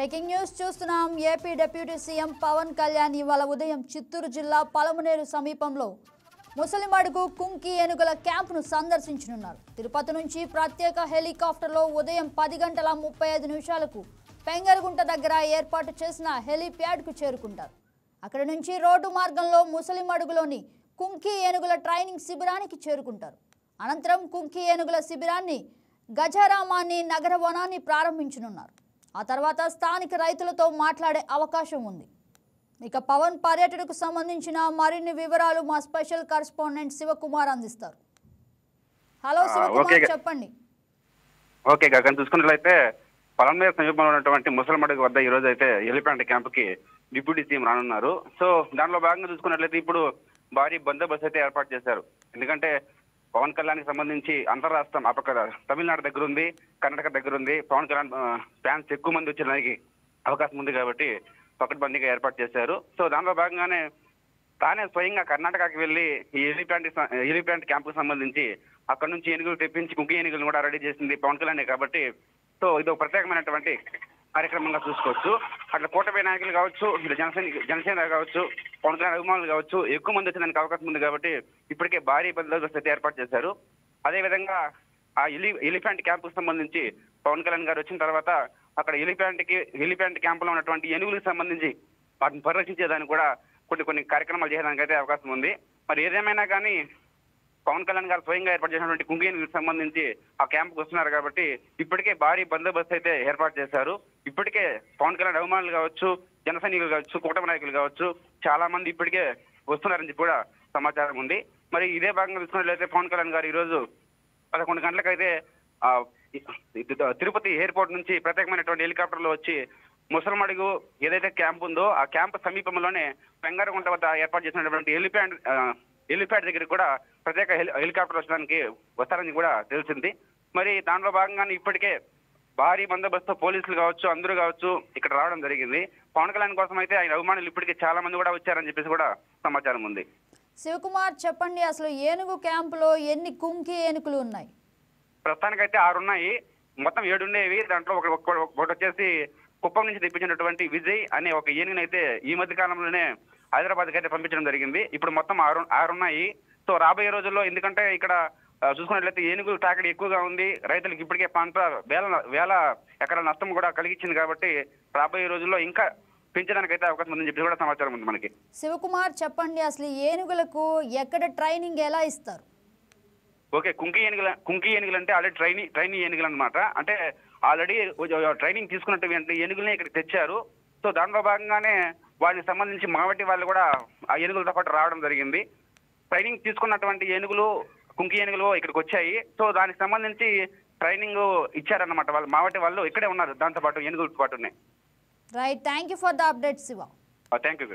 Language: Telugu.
బ్రేకింగ్ న్యూస్ చూస్తున్నాం. AP deputy CM Pawan Kalyan ఇవాళ ఉదయం చిత్తూరు జిల్లా పలమనేరు సమీపంలో ముసలిమడుగు కుంకి ఏనుగుల క్యాంపును సందర్శించనున్నారు. తిరుపతి నుంచి ప్రత్యేక హెలికాప్టర్లో ఉదయం 10:35 పెంగరగుంట దగ్గర ఏర్పాటు చేసిన హెలిప్యాడ్కు చేరుకుంటారు. అక్కడి నుంచి రోడ్డు మార్గంలో ముసలిమడుగులోని కుంకి ఏనుగుల ట్రైనింగ్ శిబిరానికి చేరుకుంటారు. అనంతరం కుంకి ఏనుగుల శిబిరాన్ని గజరామాన్ని నగర వనాన్ని ప్రారంభించనున్నారు. ఆ తర్వాత స్థానిక రైతులతో మాట్లాడే అవకాశం ఉంది. ఇక పవన్ పర్యటనకు సంబంధించిన మరిన్ని వివరాలు మా స్పెషల్ కరెస్పాండెంట్ శివకుమార్ అందిస్తారు. హలో శివకుమార్, చెప్పండి. ఓకే గగన్, చూసుకున్నట్లయితే పలమనేరు సమీపంలో ఉన్నటువంటి ముసలిమడుగు వద్ద ఈ రోజు అయితే హెలిప్యాడ్ క్యాంపుకి డిప్యూటీ సీఎం రానున్నారు. సో దానిలో భాగంగా చూసుకున్నట్లయితే ఇప్పుడు భారీ బందోబస్తు అయితే ఏర్పాటు చేశారు. ఎందుకంటే పవన్ కళ్యాణ్కి సంబంధించి అంతర్రాష్ట్రం అపక తమిళనాడు దగ్గర ఉంది, కర్ణాటక దగ్గర ఉంది. పవన్ కళ్యాణ్ ఫ్యాన్స్ ఎక్కువ మంది వచ్చేదానికి అవకాశం ఉంది కాబట్టి పకడ్బందీగా ఏర్పాటు చేశారు. సో దానిలో భాగంగానే తానే స్వయంగా కర్ణాటకకి వెళ్ళి ఈ హెలిప్యాడ్ క్యాంపుకు సంబంధించి అక్కడ నుంచి ఏనుగులు తెప్పించి కుంకి ఏనుగులను కూడా రెడీ చేసింది పవన్ కళ్యాణ్ కాబట్టి సో ఇది ఒక ప్రత్యేకమైనటువంటి కార్యక్రమంగా చూసుకోవచ్చు. అట్లా కూటమి నాయకులు కావచ్చు, జనసేన కావచ్చు, పవన్ కళ్యాణ్ అభిమానులు కావచ్చు, ఎక్కువ మంది వచ్చేదానికి అవకాశం ఉంది కాబట్టి ఇప్పటికే భారీ బందోబస్తు అయితే ఏర్పాటు చేశారు. అదేవిధంగా ఆ ఎలిఫెంట్ క్యాంపుకు సంబంధించి పవన్ కళ్యాణ్ గారు వచ్చిన తర్వాత అక్కడ ఎలిఫెంట్ క్యాంపులో ఉన్నటువంటి ఏనుగులకు సంబంధించి వాటిని పరిరక్షించేదానికి కూడా కొన్ని కార్యక్రమాలు చేయడానికి అయితే అవకాశం ఉంది. మరి ఏదేమైనా కానీ పవన్ కళ్యాణ్ గారు స్వయంగా ఏర్పాటు చేసినటువంటి కుంకి ఏనుగులకు సంబంధించి ఆ క్యాంపుకు వస్తున్నారు కాబట్టి ఇప్పటికే భారీ బందోబస్తు అయితే ఏర్పాటు చేశారు. ఇప్పటికే పవన్ కళ్యాణ్ అభిమానులు కావచ్చు, జన సైనికులు కావచ్చు, కూటమి నాయకులు కావచ్చు, చాలా మంది ఇప్పటికే వస్తున్నారని చెప్పి కూడా సమాచారం ఉంది. మరి ఇదే భాగంగా చూసుకున్నట్లయితే పవన్ కళ్యాణ్ గారు ఈరోజు 11 గంటలకైతే తిరుపతి ఎయిర్పోర్ట్ నుంచి ప్రత్యేకమైనటువంటి హెలికాప్టర్లో వచ్చి ముసలిమడుగు ఏదైతే క్యాంప్ ఉందో ఆ క్యాంప్ సమీపంలోనే పెంగరగుంట వద్ద ఏర్పాటు చేసినటువంటి హెలిప్యాడ్ దగ్గర కూడా ప్రత్యేక హెలికాప్టర్ వచ్చడానికి వస్తారని కూడా తెలిసింది. మరి దానిలో భాగంగానే ఇప్పటికే భారీ బందోబస్తు పోలీసులు కావచ్చు, అందరూ కావచ్చు ఇక్కడ రావడం జరిగింది. పవన్ కళ్యాణ్ కోసం అయితే ఆయన అభిమానులు ఇప్పటికే చాలా మంది కూడా వచ్చారని చెప్పేసి కూడా సమాచారం ఉంది. శివకుమార్, చెప్పండి, అసలు ఏనుగు క్యాంపులో ఎన్ని కుంకి ఏనుగులు ఉన్నాయి? ప్రస్తుతానికైతే 6 ఉన్నాయి. మొత్తం 7 ఉండేవి. దాంట్లో ఒకటి వచ్చేసి కుప్పం నుంచి తెప్పించినటువంటి విజయ్ అనే ఒక ఏనుగుని అయితే ఈ మధ్య కాలంలోనే హైదరాబాద్కి అయితే పంపించడం జరిగింది. ఇప్పుడు మొత్తం 6 ఉన్నాయి. సో రాబోయే రోజుల్లో ఎందుకంటే ఇక్కడ చూసుకున్నట్లయితే ఏనుగులు తాకిడి ఎక్కువగా ఉంది, రైతులకు ఇప్పటికే పంట వేల ఎకరాల నష్టం కూడా కలిగించింది కాబట్టి రాబోయే రోజుల్లో ఇంకా పెంచడానికైతే అవకాశం ఉందని చెప్పి కూడా సమాచారం ఉంది మనకి. శివకుమార్, చెప్పండి, అసలు ఏనుగులకు ఎక్కడ ట్రైనింగ్ ఎలా ఇస్తారు? ఓకే, కుంకి ఏనుగులు అంటే ఆల్రెడీ ట్రైనింగ్ ఏనుగులు అనమాట. అంటే ఆల్రెడీ ట్రైనింగ్ తీసుకున్నట్టు ఏనుగుల్ని ఇక్కడ తెచ్చారు. సో దాంట్లో భాగంగానే వాటికి సంబంధించి మావటి వాళ్ళు కూడా ఆ ఏనుగులతో పాటు రావడం జరిగింది. ట్రైనింగ్ తీసుకున్నటువంటి ఏనుగులు కుంకి ఏనుగులు ఇక్కడికి వచ్చాయి. సో దానికి సంబంధించి ట్రైనింగ్ ఇచ్చారన్నమాట. వాళ్ళు మావటి వాళ్ళు ఇక్కడే ఉన్నారు, దాంతో పాటు ఏనుగులతో పాటు ఉన్నాయి. Right, thank you for the update Shiva. Thank you.